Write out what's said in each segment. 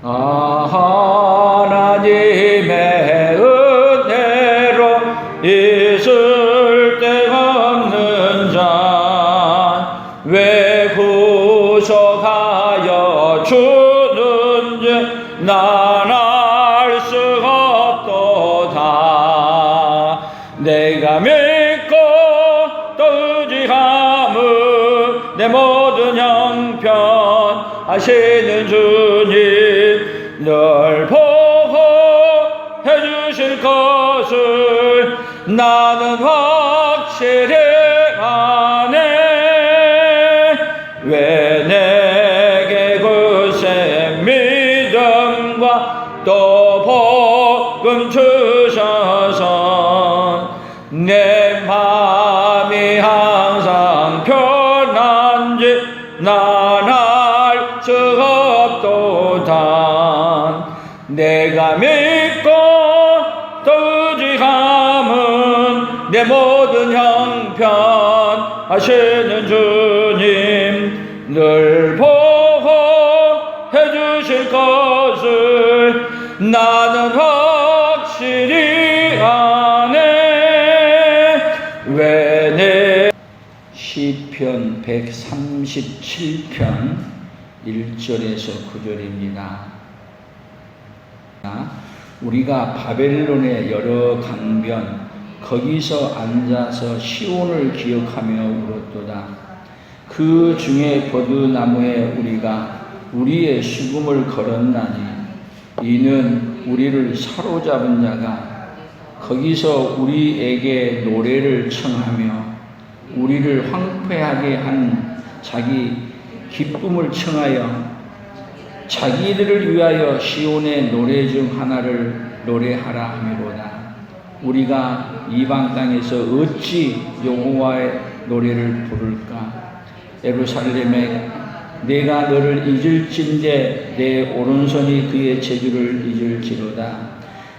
하나님의 은혜로 있을 데가 없는 자 왜 구속하여 주는지 난 알 수가 없도다. 내가 믿고 또 의지함은 내 모든 형편 하시는 주님 널 보호해 주실 것을 나는 확실히 아네. 왜 내게 그새 믿음과 또 복음 주셔서 내 마음이 항상 편한지 난 알 수가 없도다. 내가 믿고 또 의지함은 내 모든 형편 하시는 주님 늘 보호해 주실 것을 나는 확실히 아네. 왜 내 시편 137편 1절에서 9절입니다. 우리가 바벨론의 여러 강변 거기서 앉아서 시온을 기억하며 울었도다. 그 중에 버드나무에 우리가 우리의 죽음을 걸었나니 이는 우리를 사로잡은 자가 거기서 우리에게 노래를 청하며 우리를 황폐하게 한 자기 기쁨을 청하여 자기들을 위하여 시온의 노래 중 하나를 노래하라 하미로다. 우리가 이방 땅에서 어찌 여호와의 노래를 부를까? 예루살렘에 내가 너를 잊을진대 내 오른손이 그의 재주를 잊을지로다.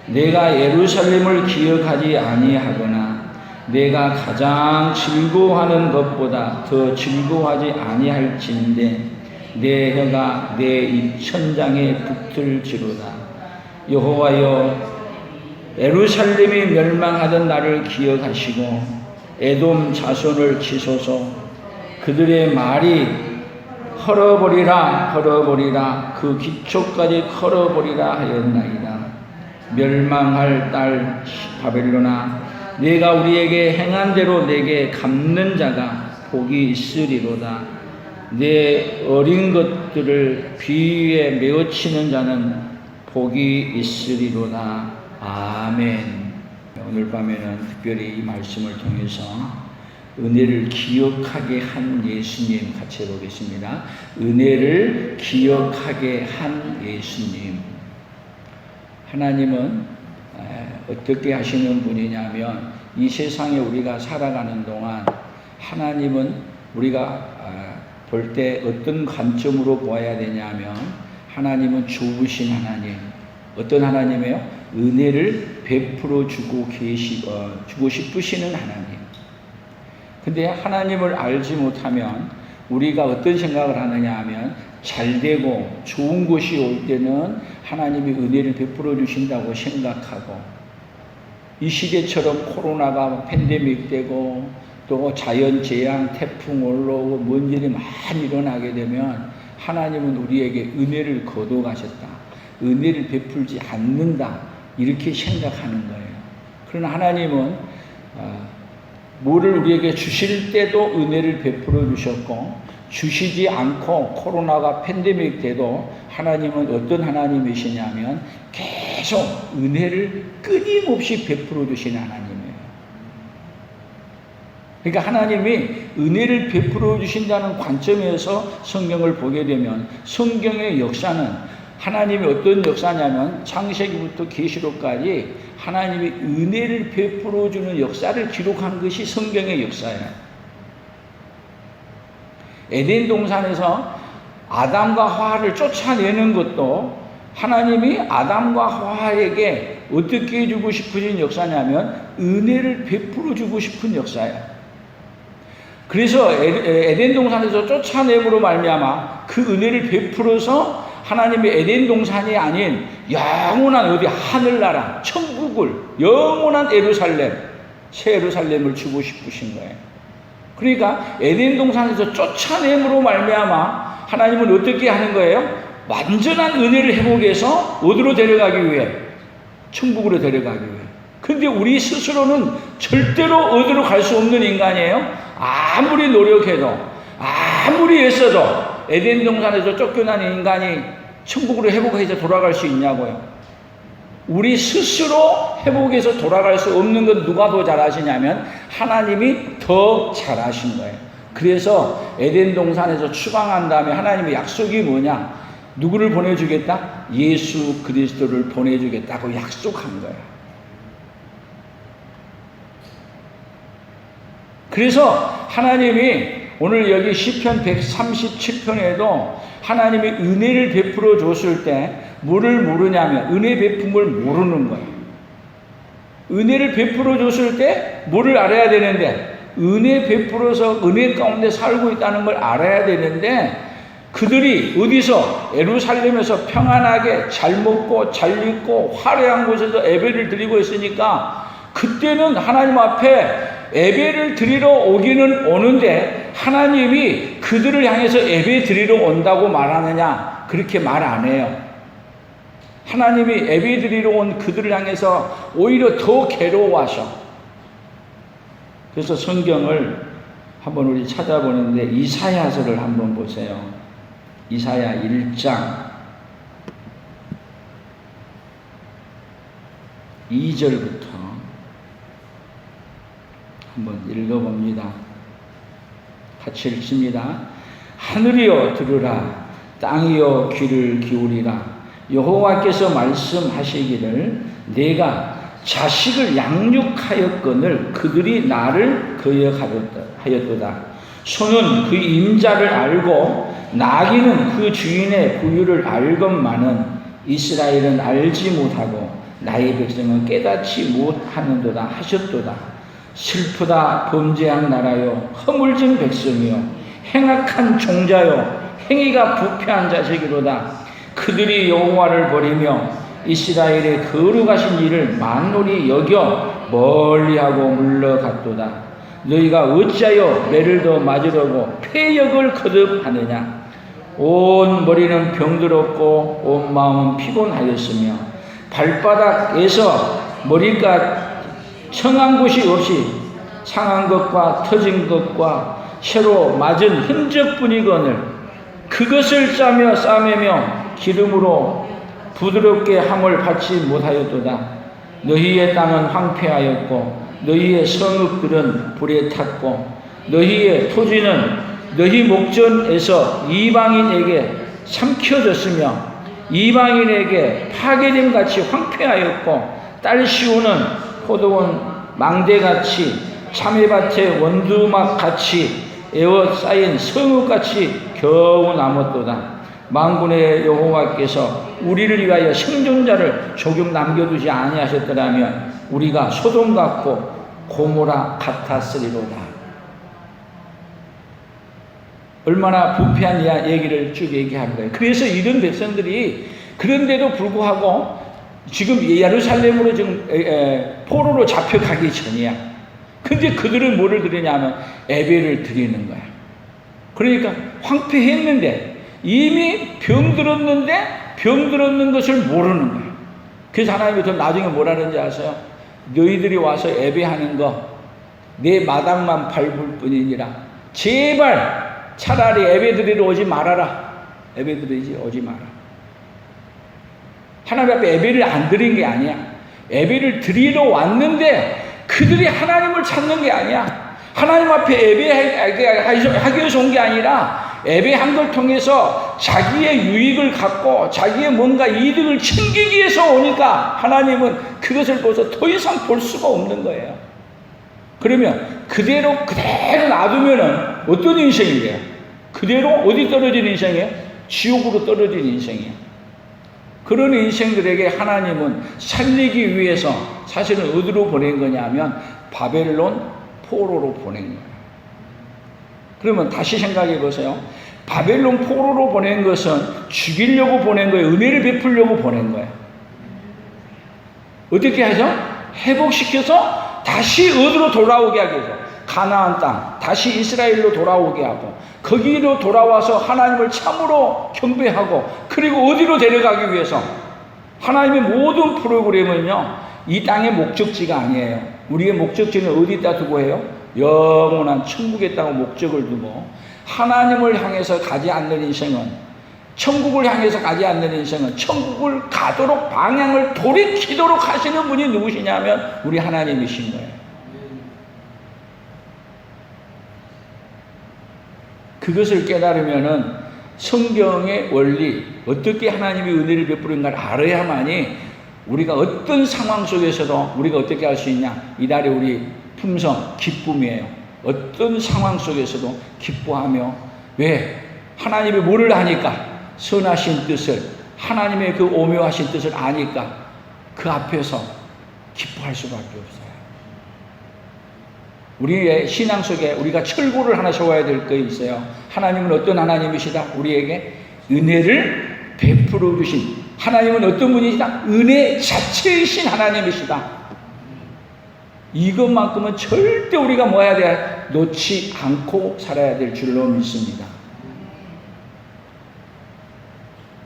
내가 예루살렘을 기억하지 아니하거나 내가 가장 즐거워하는 것보다 더 즐거워하지 아니할진대 내 혀가 내 입천장에 붙을지로다. 여호와여 예루살렘이 멸망하던 날을 기억하시고 에돔 자손을 치소서. 그들의 말이 헐어버리라 헐어버리라 그 기초까지 헐어버리라 하였나이다. 멸망할 딸 바벨론아 내가 우리에게 행한 대로 내게 갚는 자가 복이 있으리로다. 내 어린 것들을 비위에 메어치는 자는 복이 있으리로다. 아멘. 오늘 밤에는 특별히 이 말씀을 통해서 은혜를 기억하게 한 예수님 같이 해보겠습니다. 은혜를 기억하게 한 예수님. 하나님은 어떻게 하시는 분이냐면 이 세상에 우리가 살아가는 동안 하나님은 우리가 볼 때 어떤 관점으로 보아야 되냐면 하나님은 좋으신 하나님. 어떤 하나님이에요? 은혜를 베풀어 주고 주고 싶으시는 하나님. 근데 하나님을 알지 못하면 우리가 어떤 생각을 하느냐 하면 잘되고 좋은 것이 올 때는 하나님이 은혜를 베풀어 주신다고 생각하고 이 시대처럼 코로나가 팬데믹 되고 또 자연재앙, 태풍 올라오고 뭔 일이 많이 일어나게 되면 하나님은 우리에게 은혜를 거둬가셨다. 은혜를 베풀지 않는다. 이렇게 생각하는 거예요. 그러나 하나님은 뭐를 우리에게 주실 때도 은혜를 베풀어 주셨고 주시지 않고 코로나가 팬데믹 때도 하나님은 어떤 하나님이시냐면 계속 은혜를 끊임없이 베풀어 주시는 하나님이에요. 그러니까 하나님이 은혜를 베풀어 주신다는 관점에서 성경을 보게 되면 성경의 역사는 하나님이 어떤 역사냐면 창세기부터 계시록까지 하나님이 은혜를 베풀어 주는 역사를 기록한 것이 성경의 역사예요. 에덴 동산에서 아담과 하와를 쫓아내는 것도 하나님이 아담과 하와에게 어떻게 해주고 싶으신 역사냐면 은혜를 베풀어 주고 싶은 역사예요. 그래서 에덴 동산에서 쫓아내므로 말미암아 그 은혜를 베풀어서 하나님의 에덴 동산이 아닌 영원한 어디 하늘나라, 천국을, 영원한 예루살렘, 새 예루살렘을 주고 싶으신 거예요. 그러니까 에덴 동산에서 쫓아냄으로 말미암아 하나님은 어떻게 하는 거예요? 완전한 은혜를 회복해서 어디로 데려가기 위해? 천국으로 데려가기 위해. 근데 우리 스스로는 절대로 어디로 갈 수 없는 인간이에요. 아무리 노력해도, 아무리 애써도 에덴 동산에서 쫓겨난 인간이 천국으로 회복해서 돌아갈 수 있냐고요. 우리 스스로 회복해서 돌아갈 수 없는 건 누가 더 잘하시냐면 하나님이 더 잘하신 거예요. 그래서 에덴 동산에서 추방한 다음에 하나님의 약속이 뭐냐? 누구를 보내주겠다? 예수 그리스도를 보내주겠다고 약속한 거예요. 그래서 하나님이 오늘 여기 시편 137편에도 하나님이 은혜를 베풀어 줬을 때 뭐를 모르냐면 은혜 베품을 모르는 거예요. 은혜를 베풀어 줬을 때 뭐를 알아야 되는데 은혜 베풀어서 은혜 가운데 살고 있다는 걸 알아야 되는데 그들이 어디서 예루살렘에서 평안하게 잘 먹고 잘 입고 화려한 곳에서 예배를 드리고 있으니까 그때는 하나님 앞에 예배를 드리러 오기는 오는데 하나님이 그들을 향해서 예배 드리러 온다고 말하느냐? 그렇게 말 안 해요. 하나님이 예배 드리러 온 그들을 향해서 오히려 더 괴로워하셔. 그래서 성경을 한번 우리 찾아보는데 이사야서를 한번 보세요. 이사야 1장 2절부터 한번 읽어봅니다. 같이 읽습니다. 하늘이여 들으라, 땅이여 귀를 기울이라. 여호와께서 말씀하시기를 내가 자식을 양육하였거늘 그들이 나를 거역하였도다. 소는 그 임자를 알고 나귀는 그 주인의 부유를 알건만은 이스라엘은 알지 못하고 나의 백성은 깨닫지 못하는도다 하셨도다. 슬프다 범죄한 나라요 허물진 백성이요 행악한 종자요 행위가 부패한 자식이로다. 그들이 여호와를 버리며 이스라엘의 거룩하신 일을 만홀히 여겨 멀리하고 물러갔도다. 너희가 어찌하여 매를 더 맞으려고 폐역을 거듭하느냐. 온 머리는 병들었고 온 마음은 피곤하였으며 발바닥에서 머리가 청한 곳이 없이 상한 것과 터진 것과 새로 맞은 흔적뿐이거늘 그것을 싸매며 기름으로 부드럽게 함을 받지 못하였도다. 너희의 땅은 황폐하였고 너희의 성읍들은 불에 탔고 너희의 토지는 너희 목전에서 이방인에게 삼켜졌으며 이방인에게 파괴됨같이 황폐하였고 딸 시오는 포도원 망대같이 참외밭의 원두막같이 에워싸인 성읍같이 겨우 남았도다. 만군의 여호와께서 우리를 위하여 생존자를 조금 남겨두지 아니하셨더라면 우리가 소돔 같고 고모라 같았으리로다. 얼마나 부패한 얘기를 쭉 얘기한 거예요. 그래서 이런 백성들이 그런데도 불구하고 지금 예루살렘으로 지금 포로로 잡혀가기 전이야. 근데 그들은 뭐를 드리냐면 예배를 드리는 거야. 그러니까 황폐했는데 이미 병들었는데 병들었는 것을 모르는 거야. 그래서 하나님이 더 나중에 뭐라 그러는지 아세요? 너희들이 와서 예배하는 거 내 마당만 밟을 뿐이니라. 제발 차라리 예배 드리러 오지 말아라. 예배 드리지 오지 마라. 하나님 앞에 예배를 안 드린 게 아니야. 예배를 드리러 왔는데 그들이 하나님을 찾는 게 아니야. 하나님 앞에 예배하기 위해서 온 게 아니라 예배한 걸 통해서 자기의 유익을 갖고 자기의 뭔가 이득을 챙기기 위해서 오니까 하나님은 그것을 보고서 더 이상 볼 수가 없는 거예요. 그러면 그대로 놔두면은 어떤 인생이에요? 그대로 어디 떨어진 인생이에요? 지옥으로 떨어진 인생이에요. 그런 인생들에게 하나님은 살리기 위해서 사실은 어디로 보낸 거냐면 바벨론 포로로 보낸 거예요. 그러면 다시 생각해 보세요. 바벨론 포로로 보낸 것은 죽이려고 보낸 거예요. 은혜를 베풀려고 보낸 거예요. 어떻게 하죠? 회복시켜서 다시 어디로 돌아오게 하기 위해서 가나안 땅, 다시 이스라엘로 돌아오게 하고 거기로 돌아와서 하나님을 참으로 경배하고 그리고 어디로 데려가기 위해서 하나님의 모든 프로그램은요 이 땅의 목적지가 아니에요. 우리의 목적지는 어디다 두고 해요? 영원한 천국의 땅에 목적을 두고 하나님을 향해서 가지 않는 인생은 천국을 향해서 가지 않는 인생은 천국을 가도록 방향을 돌이키도록 하시는 분이 누구시냐면 우리 하나님이신 거예요. 그것을 깨달으면은 성경의 원리, 어떻게 하나님이 은혜를 베푸는가를 알아야만이 우리가 어떤 상황 속에서도 우리가 어떻게 할 수 있냐. 이달의 우리 품성, 기쁨이에요. 어떤 상황 속에서도 기뻐하며 왜? 하나님이 뭐를 아니까? 선하신 뜻을, 하나님의 그 오묘하신 뜻을 아니까 그 앞에서 기뻐할 수밖에 없어요. 우리의 신앙 속에 우리가 철고를 하나 세워야 될 거 있어요. 하나님은 어떤 하나님이시다? 우리에게 은혜를 베풀어 주신 하나님은 어떤 분이시다? 은혜 자체이신 하나님이시다. 이것만큼은 절대 우리가 뭐 해야 돼? 놓지 않고 살아야 될 줄로 믿습니다.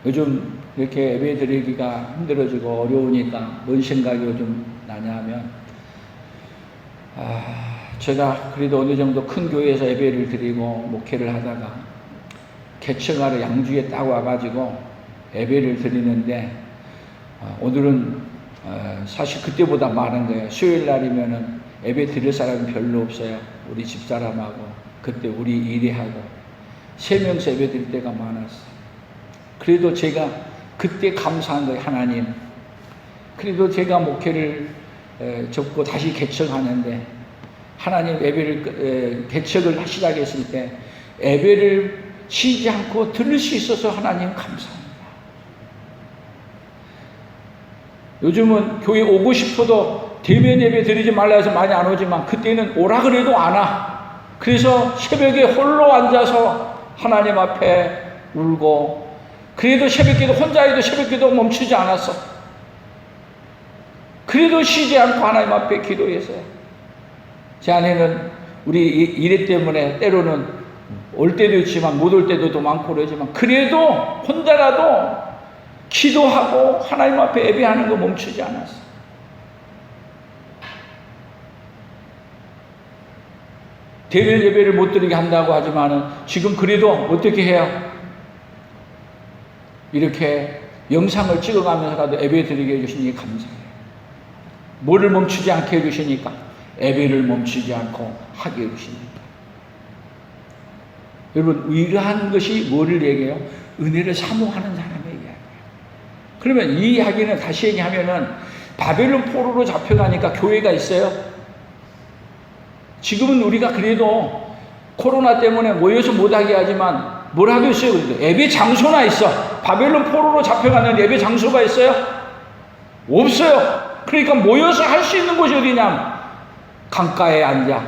요즘 이렇게 예배 드리기가 힘들어지고 어려우니까 뭔 생각이 요즘 나냐면 제가 그래도 어느 정도 큰 교회에서 예배를 드리고 목회를 하다가 개척하러 양주에 딱 와가지고 예배를 드리는데 오늘은 사실 그때보다 많은 거예요. 수요일 날이면은 예배 드릴 사람이 별로 없어요. 우리 집사람하고 그때 우리 일회하고 3명서 예배 드릴 때가 많았어요. 그래도 제가 그때 감사한 거예요. 하나님 그래도 제가 목회를 접고 다시 개척하는데 하나님 예배를 개척을 시작했을 때 예배를 쉬지 않고 들을 수 있어서 하나님 감사합니다. 요즘은 교회 오고 싶어도 대면 예배 드리지 말라 해서 많이 안 오지만 그때는 오라 그래도 안 와. 그래서 새벽에 홀로 앉아서 하나님 앞에 울고 그래도 새벽기도 혼자 해도 새벽기도 멈추지 않았어. 그래도 쉬지 않고 하나님 앞에 기도했어요. 제 아내는 우리 일에 때문에 때로는 올 때도 있지만 못 올 때도 많고 그러지만 그래도 혼자라도 기도하고 하나님 앞에 예배하는 거 멈추지 않았어. 대면 예배를 못 드리게 한다고 하지만은 지금 그래도 어떻게 해요? 이렇게 영상을 찍어가면서라도 예배 드리게 해주시니 감사해요. 뭐를 멈추지 않게 해주시니까 예배를 멈추지 않고 하게 해주십니다. 여러분 이러한 것이 뭐를 얘기해요? 은혜를 사모하는 사람의 이야기예요. 그러면 이 이야기는 다시 얘기하면은 바벨론 포로로 잡혀가니까 교회가 있어요. 지금은 우리가 그래도 코로나 때문에 모여서 못하게 하지만 뭐라도 있어요. 그래도 예배 장소나 있어. 바벨론 포로로 잡혀가는 예배 장소가 있어요? 없어요. 그러니까 모여서 할 수 있는 곳이 어디냐? 강가에 앉아.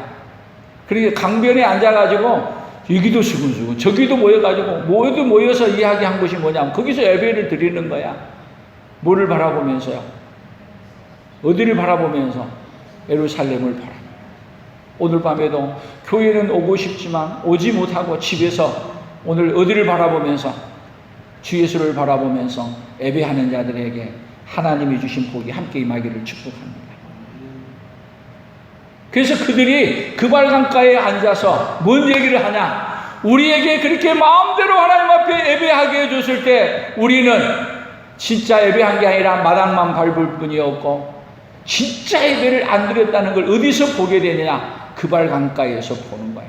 그러니까 강변에 앉아가지고 여기도 수근수근 저기도 모여가지고 모두 모여서 이야기한 것이 뭐냐면 거기서 예배를 드리는 거야. 뭐를 바라보면서요? 어디를 바라보면서? 예루살렘을 바라보면서. 오늘 밤에도 교회는 오고 싶지만 오지 못하고 집에서 오늘 어디를 바라보면서? 주 예수를 바라보면서 예배하는 자들에게 하나님이 주신 복이 함께 임하기를 축복합니다. 그래서 그들이 그발강가에 앉아서 뭔 얘기를 하냐? 우리에게 그렇게 마음대로 하나님 앞에 예배하게 해줬을 때 우리는 진짜 예배한 게 아니라 마당만 밟을 뿐이었고 진짜 예배를 안 드렸다는 걸 어디서 보게 되느냐? 그발강가에서 보는 거야.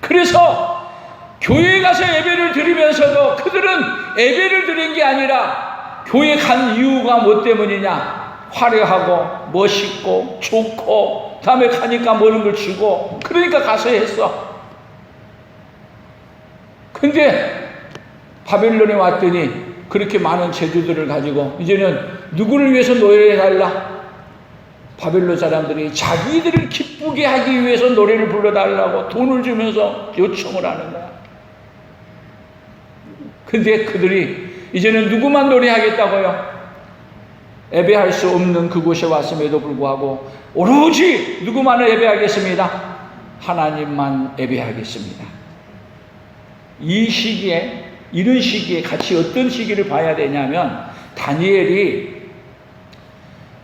그래서 교회에 가서 예배를 드리면서도 그들은 예배를 드린 게 아니라 교회 간 이유가 뭐 때문이냐? 화려하고 멋있고 좋고 다음에 가니까 모든 걸 주고 그러니까 가서 했어. 근데 바벨론에 왔더니 그렇게 많은 재주들을 가지고 이제는 누구를 위해서 노래해달라? 바벨론 사람들이 자기들을 기쁘게 하기 위해서 노래를 불러달라고 돈을 주면서 요청을 하는 거야. 근데 그들이 이제는 누구만 노래하겠다고요? 예배할 수 없는 그곳에 왔음에도 불구하고 오로지 누구만을 예배하겠습니다? 하나님만 예배하겠습니다. 이 시기에, 이런 시기에 같이 어떤 시기를 봐야 되냐면, 다니엘이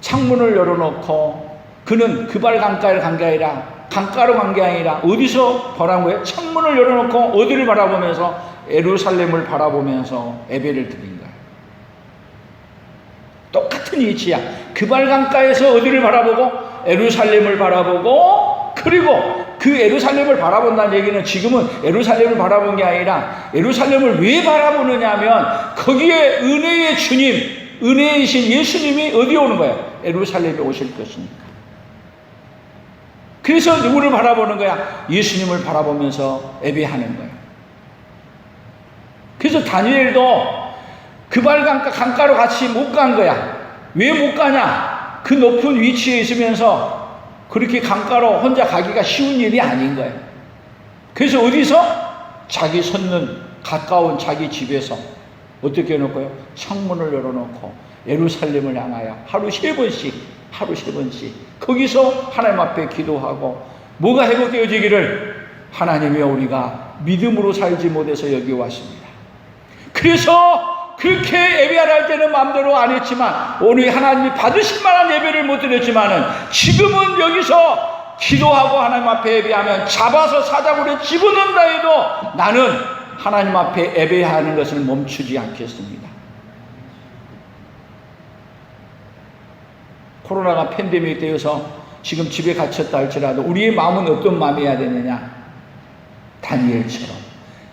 창문을 열어놓고, 그는 그발 강가를 간 게 아니라, 강가로 간 게 아니라 어디서 바라본 거예요? 창문을 열어놓고 어디를 바라보면서? 예루살렘을 바라보면서 예배를 드린 거예요. 똑같은 위치야. 그발 강가에서 어디를 바라보고? 예루살렘을 바라보고, 그리고 그 예루살렘을 바라본다는 얘기는 지금은 예루살렘을 바라본 게 아니라 예루살렘을 왜 바라보느냐 하면, 거기에 은혜의 주님, 은혜이신 예수님이 어디 오는 거예요? 예루살렘에 오실 것이니까. 그래서 누구를 바라보는 거야? 예수님을 바라보면서 예배하는 거예요. 그래서 다니엘도 그발 강가로 같이 못 간 거야. 왜 못 가냐? 그 높은 위치에 있으면서 그렇게 강가로 혼자 가기가 쉬운 일이 아닌 거예요. 그래서 어디서? 자기 섰는 가까운 자기 집에서 어떻게 해놓고요? 창문을 열어놓고 예루살렘을 향하여 하루 3번씩 거기서 하나님 앞에 기도하고, 뭐가 회복되어지기를? 하나님이여, 우리가 믿음으로 살지 못해서 여기 왔습니다. 그래서 그렇게 예배하라 할 때는 마음대로 안 했지만, 오늘 하나님이 받으실 만한 예배를 못 드렸지만은, 지금은 여기서 기도하고 하나님 앞에 예배하면 잡아서 사자굴에 집어넣는다 해도 나는 하나님 앞에 예배하는 것을 멈추지 않겠습니다. 코로나가 팬데믹이 되어서 지금 집에 갇혔다 할지라도 우리의 마음은 어떤 마음이어야 되느냐? 다니엘처럼,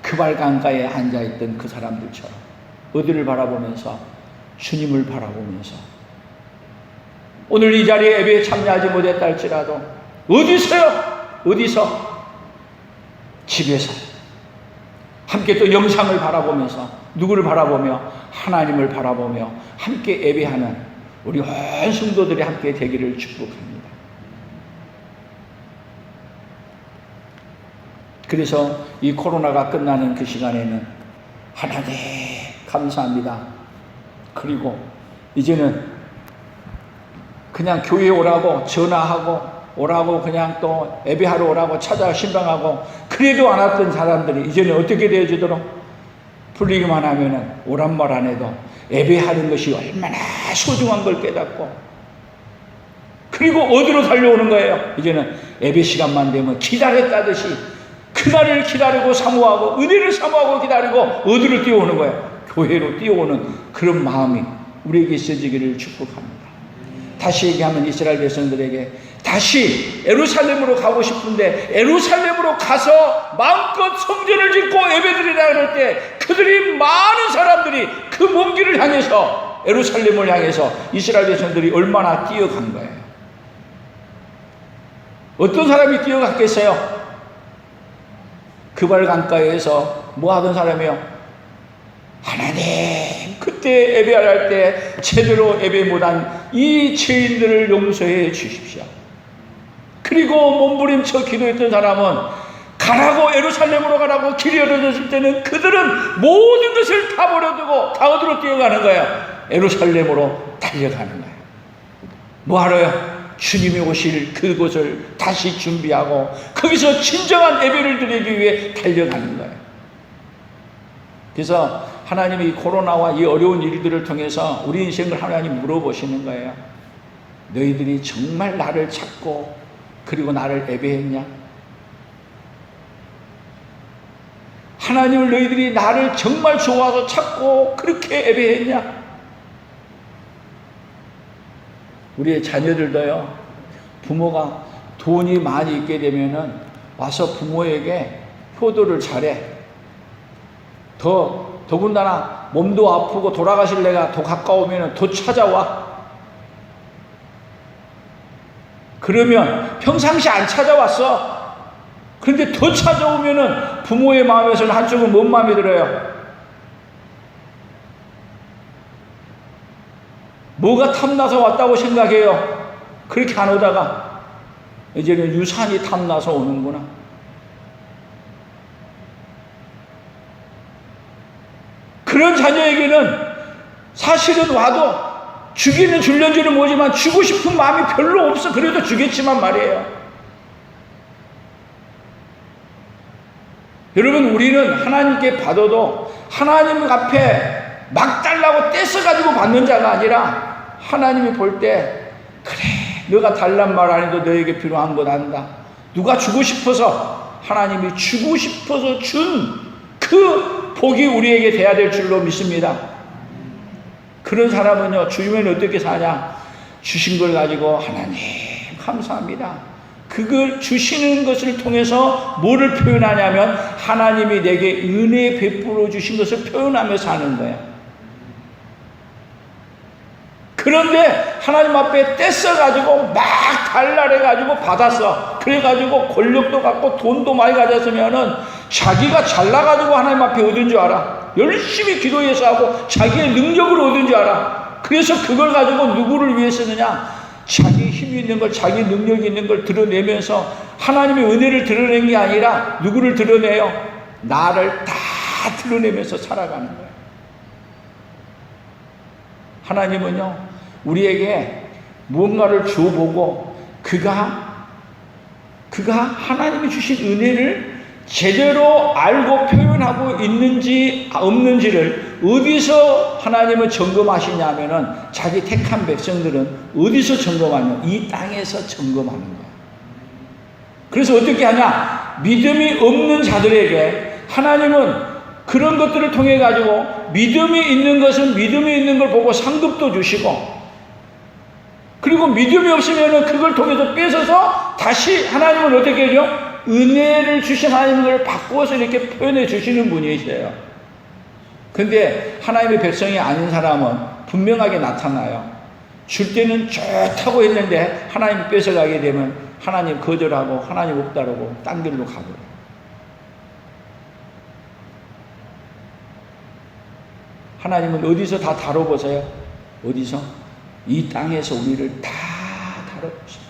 그발 강가에 앉아있던 그 사람들처럼 어디를 바라보면서? 주님을 바라보면서. 오늘 이 자리에 예배에 참여하지 못했다 할지라도 어디서요? 어디서? 집에서 함께 또 영상을 바라보면서, 누구를 바라보며? 하나님을 바라보며 함께 예배하는 우리 온 성도들이 함께 되기를 축복합니다. 그래서 이 코로나가 끝나는 그 시간에는 하나님 감사합니다. 그리고 이제는 그냥 교회에 오라고 전화하고 오라고, 그냥 또 예배하러 오라고 찾아 신방하고 그래도 안 왔던 사람들이 이제는 어떻게 되어지도록? 풀리기만 하면은 오란 말 안 해도 예배하는 것이 얼마나 소중한 걸 깨닫고, 그리고 어디로 달려오는 거예요? 이제는 예배 시간만 되면 기다렸다듯이 그날을 기다리고 사모하고, 은혜를 사모하고 기다리고 어디로 뛰어오는 거예요? 교회로 뛰어오는 그런 마음이 우리에게 있어지기를 축복합니다. 다시 얘기하면 이스라엘 백성들에게 다시 예루살렘으로 가고 싶은데, 예루살렘으로 가서 마음껏 성전을 짓고 예배드리라 그럴 때 그들이, 많은 사람들이 그 먼 길을 향해서, 예루살렘을 향해서 이스라엘 백성들이 얼마나 뛰어간 거예요. 어떤 사람이 뛰어갔겠어요? 그발 강가에서 뭐 하던 사람이요? 하나님, 그때 예배할 때 제대로 예배 못한 이 죄인들을 용서해 주십시오. 그리고 몸부림쳐 기도했던 사람은 가라고, 예루살렘으로 가라고 길이 열어졌을 때는 그들은 모든 것을 다 버려두고 다 어디로 뛰어가는 거예요? 예루살렘으로 달려가는 거예요. 뭐 하러요? 주님이 오실 그곳을 다시 준비하고 거기서 진정한 예배를 드리기 위해 달려가는 거예요. 그래서 하나님이 이 코로나와 이 어려운 일들을 통해서 우리 인생을 하나님 물어보시는 거예요. 너희들이 정말 나를 찾고 그리고 나를 예배했냐? 하나님을 너희들이 나를 정말 좋아서 찾고 그렇게 예배했냐? 우리의 자녀들도요, 부모가 돈이 많이 있게 되면은 와서 부모에게 효도를 잘해. 더군다나 몸도 아프고 돌아가실 내가 더 가까우면은 더 찾아와. 그러면 평상시 안 찾아왔어. 그런데 더 찾아오면은 부모의 마음에서는 한쪽은 뭔 마음이 들어요? 뭐가 탐나서 왔다고 생각해요. 그렇게 안 오다가 이제는 유산이 탐나서 오는구나. 그런 자녀에게는 사실은 와도 주기는 줄는지는 모르지만 주고 싶은 마음이 별로 없어. 그래도 주겠지만 말이에요. 여러분, 우리는 하나님께 받아도 하나님 앞에 막 달라고 떼써가지고 받는 자가 아니라 하나님이 볼 때 그래, 너가 달란 말 안 해도 너에게 필요한 건 안다. 누가 주고 싶어서, 하나님이 주고 싶어서 준 그 복이 우리에게 돼야 될 줄로 믿습니다. 그런 사람은요, 주면 어떻게 사냐? 주신 걸 가지고 하나님 감사합니다. 그걸 주시는 것을 통해서 뭐를 표현하냐면 하나님이 내게 은혜 베풀어 주신 것을 표현하며 사는 거예요. 그런데 하나님 앞에 떼써가지고 막 달라래가지고 받았어. 그래가지고 권력도 갖고 돈도 많이 가졌으면은 자기가 잘나가지고 하나님 앞에 얻은 줄 알아. 열심히 기도해서 하고 자기의 능력으로 얻은 줄 알아. 그래서 그걸 가지고 누구를 위해 쓰느냐? 자기 힘이 있는 걸, 자기 능력이 있는 걸 드러내면서 하나님의 은혜를 드러낸 게 아니라 누구를 드러내요? 나를 다 드러내면서 살아가는 거예요. 하나님은요, 우리에게 무언가를 줘보고 그가 하나님이 주신 은혜를 제대로 알고 표현하고 있는지 없는지를 어디서 하나님은 점검하시냐면은 자기 택한 백성들은 어디서 점검하냐? 이 땅에서 점검하는 거야. 그래서 어떻게 하냐? 믿음이 없는 자들에게 하나님은 그런 것들을 통해 가지고 믿음이 있는 것은 믿음이 있는 걸 보고 상급도 주시고, 그리고 믿음이 없으면은 그걸 통해서 뺏어서 다시 하나님은 어떻게 해요? 은혜를 주신 하나님을 바꾸어서 이렇게 표현해 주시는 분이세요. 근데 하나님의 백성이 아닌 사람은 분명하게 나타나요. 줄 때는 좋다고 했는데 하나님이 뺏어가게 되면 하나님 거절하고 하나님 없다라고 딴 길로 가버려요. 하나님은 어디서 다 다뤄보세요? 어디서? 이 땅에서 우리를 다 다뤄보세요.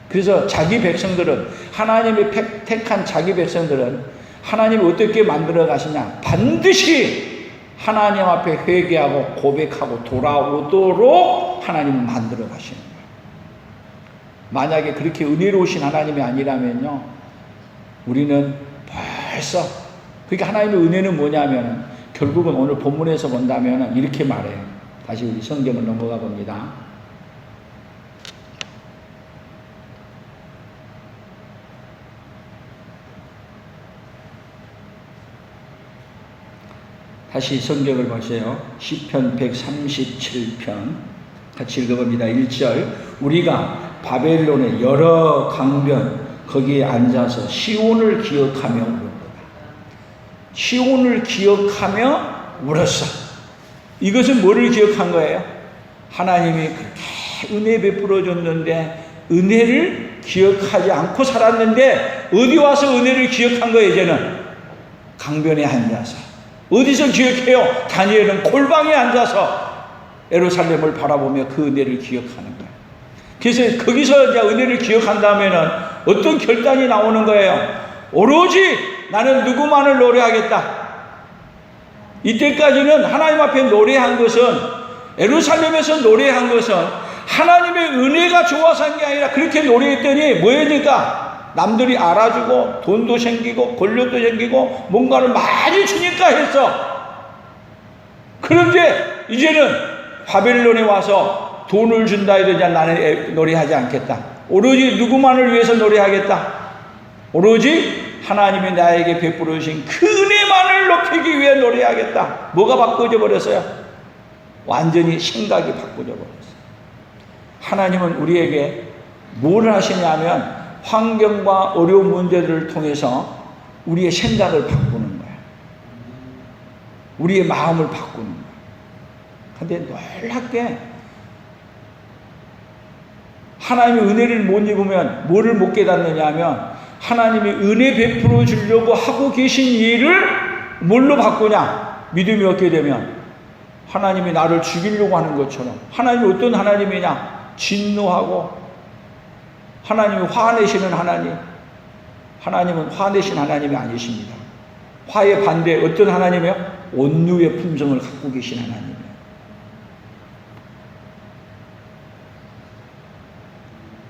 그래서 자기 백성들은, 하나님이 택한 자기 백성들은 하나님이 어떻게 만들어 가시냐? 반드시 하나님 앞에 회개하고 고백하고 돌아오도록 하나님은 만들어 가시는 거예요. 만약에 그렇게 은혜로우신 하나님이 아니라면요, 우리는 벌써, 그러니까 하나님의 은혜는 뭐냐면 결국은 오늘 본문에서 본다면 이렇게 말해요. 다시 우리 성경을 넘어가 봅니다. 다시 성경을 보세요. 시편 137편 같이 읽어봅니다. 1절, 우리가 바벨론의 여러 강변 거기에 앉아서 시온을 기억하며 울었다. 시온을 기억하며 울었어. 이것은 뭐를 기억한 거예요? 하나님이 그렇게 은혜 베풀어 줬는데 은혜를 기억하지 않고 살았는데 어디 와서 은혜를 기억한 거예요? 이제는 강변에 앉아서. 어디서 기억해요? 다니엘은 골방에 앉아서 예루살렘을 바라보며 그 은혜를 기억하는 거예요. 그래서 거기서 이제 은혜를 기억한다면은 어떤 결단이 나오는 거예요? 오로지 나는 누구만을 노래하겠다. 이때까지는 하나님 앞에 노래한 것은, 예루살렘에서 노래한 것은 하나님의 은혜가 좋아서 한 게 아니라 그렇게 노래했더니 뭐였니까? 남들이 알아주고 돈도 생기고 권력도 생기고 뭔가를 많이 주니까 했어. 그런데 이제는 바벨론에 와서 돈을 준다 해도 나는 노래하지 않겠다. 오로지 누구만을 위해서 노래하겠다. 오로지 하나님이 나에게 베풀어 주신 그 은혜만을 높이기 위해 노래하겠다. 뭐가 바꿔져 버렸어요? 완전히 생각이 바꿔져 버렸어요. 하나님은 우리에게 뭘 하시냐면 환경과 어려운 문제들을 통해서 우리의 생각을 바꾸는 거야. 우리의 마음을 바꾸는 거야. 근데 놀랍게 하나님의 은혜를 못 입으면 뭐를 못 깨닫느냐 하면 하나님이 은혜 베풀어 주려고 하고 계신 일을 뭘로 바꾸냐? 믿음이 없게 되면 하나님이 나를 죽이려고 하는 것처럼. 하나님이 어떤 하나님이냐? 진노하고 하나님이 화내시는 하나님. 하나님은 화내신 하나님이 아니십니다. 화의 반대 어떤 하나님이요? 온유의 품성을 갖고 계신 하나님이에요.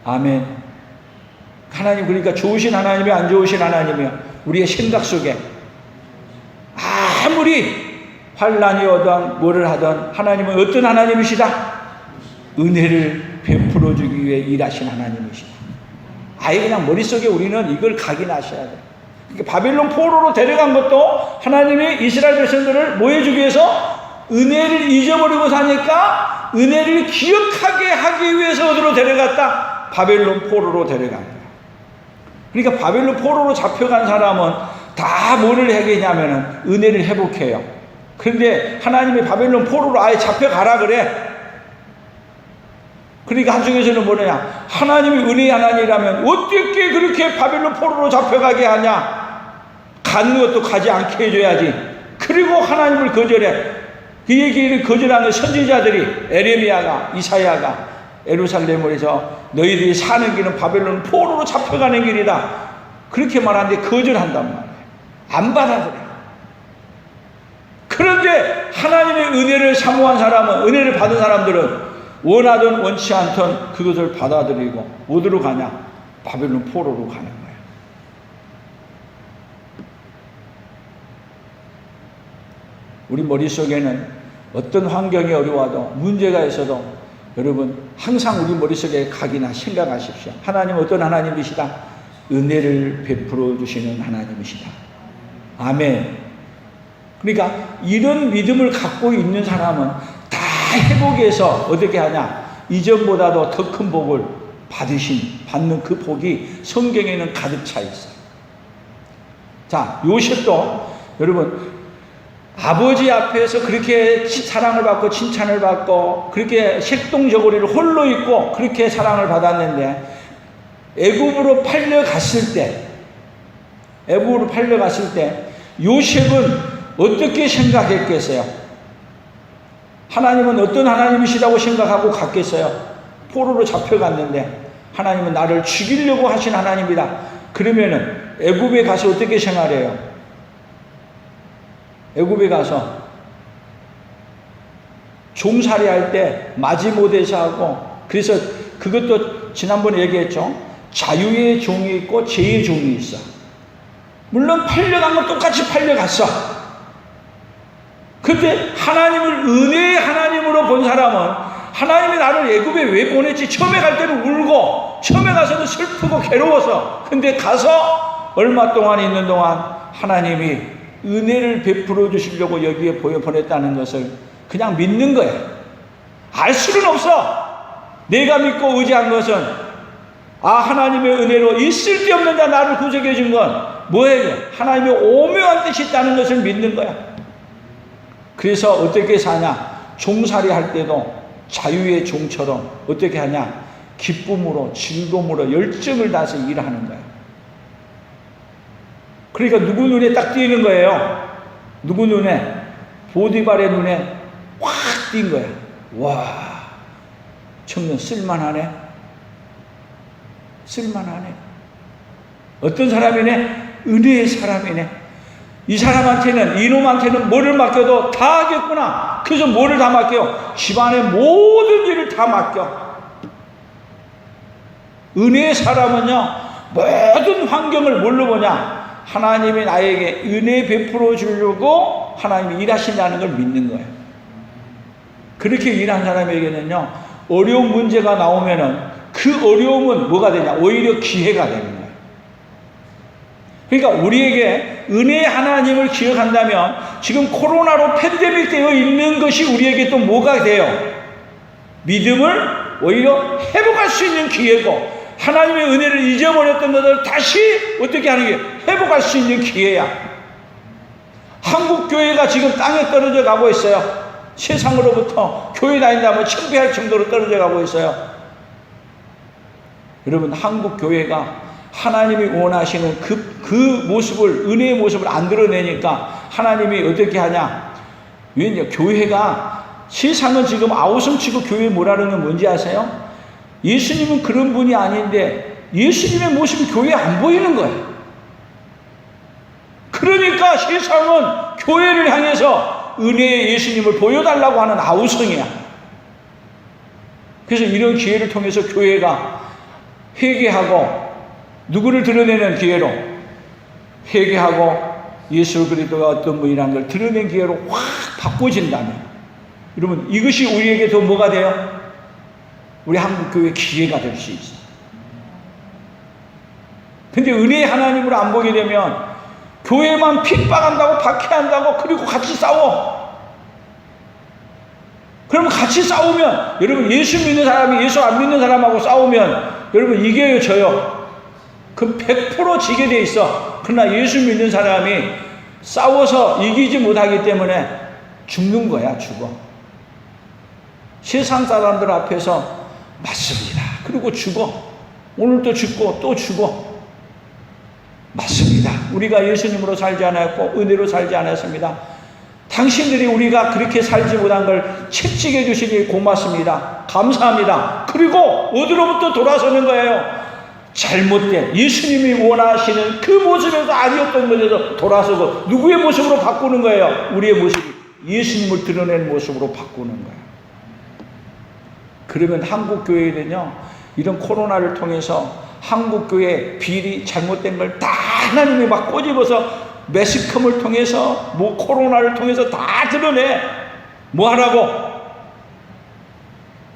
아멘. 하나님, 그러니까 좋으신 하나님이 안 좋으신 하나님이요. 우리의 생각 속에 아무리 환난이 오든 뭐를 하든 하나님은 어떤 하나님이시다? 은혜를 베풀어 주기 위해 일하신 하나님이시다. 아예 그냥 머릿속에 우리는 이걸 각인하셔야 돼요. 그러니까 바벨론 포로로 데려간 것도 하나님이 이스라엘 백성들을 뭐 해주기 위해서? 은혜를 잊어버리고 사니까 은혜를 기억하게 하기 위해서 어디로 데려갔다? 바벨론 포로로 데려간 거예요. 그러니까 바벨론 포로로 잡혀간 사람은 다 뭐를 하겠냐면은 은혜를 회복해요. 그런데 하나님이 바벨론 포로로 아예 잡혀가라 그래. 그러니까 한쪽에서는 뭐냐? 하나님이 은혜의 하나님이라면 어떻게 그렇게 바벨론 포로로 잡혀가게 하냐? 가는 것도 가지 않게 해줘야지. 그리고 하나님을 거절해. 그 얘기를 거절하는 선지자들이 에레미야가, 이사야가 예루살렘에서 너희들이 사는 길은 바벨론 포로로 잡혀가는 길이다. 그렇게 말하는데 거절한단 말이에요. 안 받아들여. 그런데 하나님의 은혜를 사모한 사람은, 은혜를 받은 사람들은 원하든 원치 않든 그것을 받아들이고 어디로 가냐? 바벨론 포로로 가는 거예요. 우리 머릿속에는 어떤 환경이 어려워도 문제가 있어도 여러분 항상 우리 머릿속에 각이나 생각하십시오. 하나님은 어떤 하나님이시다? 은혜를 베풀어 주시는 하나님이시다. 아멘. 그러니까 이런 믿음을 갖고 있는 사람은 다 회복해서 어떻게 하냐? 이전보다도 더 큰 복을 받는 그 복이 성경에는 가득 차 있어요. 자, 요셉도 여러분 아버지 앞에서 그렇게 사랑을 받고 칭찬을 받고 그렇게 색동저고리를 홀로 입고 그렇게 사랑을 받았는데 애굽으로 팔려갔을 때 요셉은 어떻게 생각했겠어요? 하나님은 어떤 하나님이시라고 생각하고 갔겠어요? 포로로 잡혀갔는데 하나님은 나를 죽이려고 하신 하나님이다. 그러면은 애굽에 가서 어떻게 생활해요? 애굽에 가서 종살이 할 때 마지못에서 하고, 그래서 그것도 지난번에 얘기했죠. 자유의 종이 있고 죄의 종이 있어. 물론 팔려간 건 똑같이 팔려갔어. 근데 하나님을 은혜의 하나님으로 본 사람은 하나님이 나를 애굽에 왜 보냈지? 처음에 갈 때는 울고, 처음에 가서는 슬프고 괴로워서, 근데 가서 얼마 동안 있는 동안 하나님이 은혜를 베풀어 주시려고 여기에 보냈다는 것을 그냥 믿는 거예요. 알 수는 없어. 내가 믿고 의지한 것은 하나님의 은혜로 있을 데 없는 자 나를 구속해 준 건 뭐예요? 하나님의 오묘한 뜻이 있다는 것을 믿는 거야. 그래서 어떻게 사냐? 종살이 할 때도 자유의 종처럼 어떻게 하냐? 기쁨으로, 즐거움으로, 열정을 다해서 일하는 거야. 그러니까 누구 눈에 딱 띄는 거예요? 누구 눈에? 보디발의 눈에 확 띈 거야. 와, 청년 쓸만하네. 어떤 사람이네? 은혜의 사람이네. 이 사람한테는, 이놈한테는 뭐를 맡겨도 다 하겠구나. 그래서 뭐를 다 맡겨요? 집안의 모든 일을 다 맡겨. 은혜의 사람은요, 모든 환경을 뭘로 보냐? 하나님이 나에게 은혜 베풀어 주려고 하나님이 일하신다는 걸 믿는 거예요. 그렇게 일한 사람에게는요, 어려운 문제가 나오면은 그 어려움은 뭐가 되냐? 오히려 기회가 되는 거예요. 그러니까 우리에게 은혜의 하나님을 기억한다면 지금 코로나로 팬데믹 되어 있는 것이 우리에게 또 뭐가 돼요? 믿음을 오히려 회복할 수 있는 기회고, 하나님의 은혜를 잊어버렸던 것을 다시 어떻게 하는 게 회복할 수 있는 기회야. 한국 교회가 지금 땅에 떨어져 가고 있어요. 세상으로부터 교회 다닌다면 창피할 정도로 떨어져 가고 있어요. 여러분, 한국 교회가 하나님이 원하시는 그 모습을, 은혜의 모습을 안 드러내니까 하나님이 어떻게 하냐? 왜냐? 교회가, 세상은 지금 아우성치고 교회 뭐라는 건 뭔지 아세요? 예수님은 그런 분이 아닌데 예수님의 모습이 교회에 안 보이는 거예요. 그러니까 세상은 교회를 향해서 은혜의 예수님을 보여달라고 하는 아우성이야. 그래서 이런 기회를 통해서 교회가 회개하고 누구를 드러내는 기회로 회개하고 예수 그리스도가 어떤 분이라는 걸 드러낸 기회로 확 바꿔진다면 여러분 이것이 우리에게 더 뭐가 돼요? 우리 한국교회 기회가 될 수 있어요. 근데 은혜의 하나님을 안 보게 되면 교회만 핍박한다고 박해한다고 그리고 같이 싸워. 그러면 같이 싸우면 여러분 예수 믿는 사람이 예수 안 믿는 사람하고 싸우면 여러분 이겨요 져요? 그럼 100% 지게 돼 있어. 그러나 예수 믿는 사람이 싸워서 이기지 못하기 때문에 죽는 거야. 죽어. 세상 사람들 앞에서 맞습니다. 그리고 죽어. 오늘 또 죽고 또 죽어. 맞습니다. 우리가 예수님으로 살지 않았고 은혜로 살지 않았습니다. 당신들이 우리가 그렇게 살지 못한 걸 채찍해 주시니 고맙습니다. 감사합니다. 그리고 어디로부터 돌아서는 거예요? 잘못된 예수님이 원하시는 그 모습에서 아니었던 것에서 돌아서고 누구의 모습으로 바꾸는 거예요? 우리의 모습이 예수님을 드러내는 모습으로 바꾸는 거예요. 그러면 한국교회는요 이런 코로나를 통해서 한국교회 비리 잘못된 걸 다 하나님이 막 꼬집어서 매스컴을 통해서 뭐 코로나를 통해서 다 드러내. 뭐 하라고?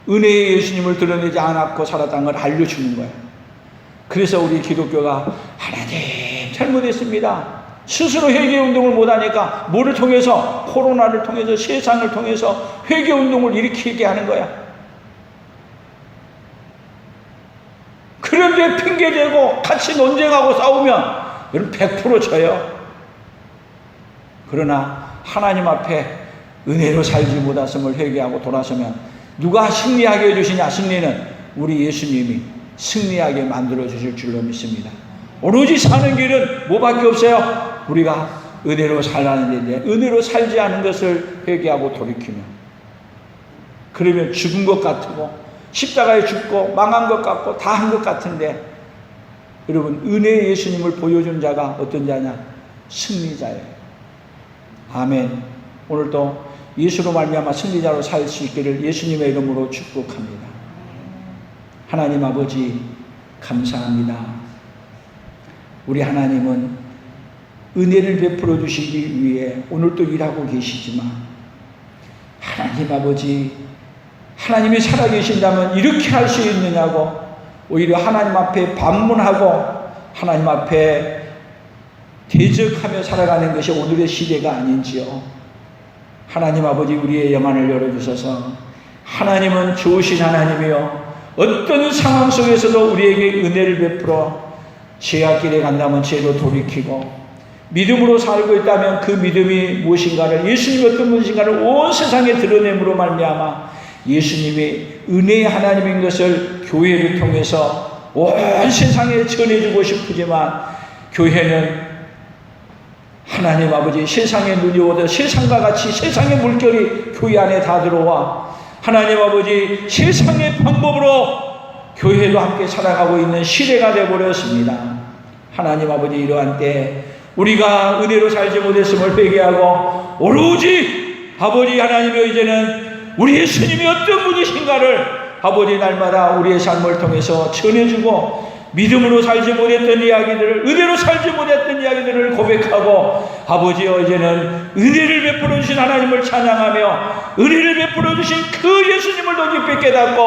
은혜의 예수님을 드러내지 않았고 살았다는 걸 알려주는 거예요. 그래서 우리 기독교가 하나님 잘못했습니다. 스스로 회개운동을 못하니까 뭐를 통해서? 코로나를 통해서 세상을 통해서 회개운동을 일으키게 하는 거야. 그런데 핑계대고 같이 논쟁하고 싸우면 여러분 100% 져요. 그러나 하나님 앞에 은혜로 살지 못했음을 회개하고 돌아서면 누가 승리하게 해주시냐? 승리는 우리 예수님이 승리하게 만들어 주실 줄로 믿습니다. 오로지 사는 길은 뭐밖에 없어요? 우리가 은혜로 살라는 데인데 은혜로 살지 않은 것을 회개하고 돌이키면 그러면 죽은 것 같고 십자가에 죽고 망한 것 같고 다 한 것 같은데 여러분 은혜의 예수님을 보여준 자가 어떤 자냐? 승리자예요. 아멘. 오늘도 예수로 말미암아 승리자로 살 수 있기를 예수님의 이름으로 축복합니다. 하나님 아버지 감사합니다. 우리 하나님은 은혜를 베풀어 주시기 위해 오늘도 일하고 계시지만 하나님 아버지 하나님이 살아계신다면 이렇게 할 수 있느냐고 오히려 하나님 앞에 반문하고 하나님 앞에 대적하며 살아가는 것이 오늘의 시대가 아닌지요. 하나님 아버지 우리의 영안을 열어주셔서 하나님은 좋으신 하나님이요 어떤 상황 속에서도 우리에게 은혜를 베풀어 죄악길에 간다면 죄로 돌이키고 믿음으로 살고 있다면 그 믿음이 무엇인가를 예수님이 어떤 분이신가를 온 세상에 드러냄으로 말미암아 예수님이 은혜의 하나님인 것을 교회를 통해서 온 세상에 전해주고 싶으지만 교회는 하나님 아버지 세상의 눈이 오듯 세상과 같이 세상의 물결이 교회 안에 다 들어와 하나님 아버지 세상의 방법으로 교회도 함께 살아가고 있는 시대가 되어버렸습니다. 하나님 아버지 이러한 때 우리가 은혜로 살지 못했음을 회개하고 오로지 아버지 하나님의 이제는 우리 예수님이 어떤 분이신가를 아버지 날마다 우리의 삶을 통해서 전해주고 믿음으로 살지 못했던 이야기들을 은혜로 살지 못했던 이야기들을 고백하고 아버지여 이제는 은혜를 베풀어 주신 하나님을 찬양하며 은혜를 베풀어 주신 그 예수님을 더 깊이 깨닫고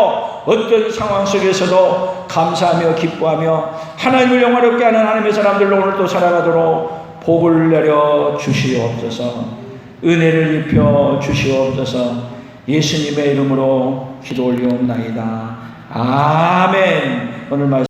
어떤 상황 속에서도 감사하며 기뻐하며 하나님을 영화롭게 하는 하나님의 사람들로 오늘도 살아가도록 복을 내려 주시옵소서. 은혜를 입혀 주시옵소서. 예수님의 이름으로 기도 올리옵나이다. 아멘. 오늘 말씀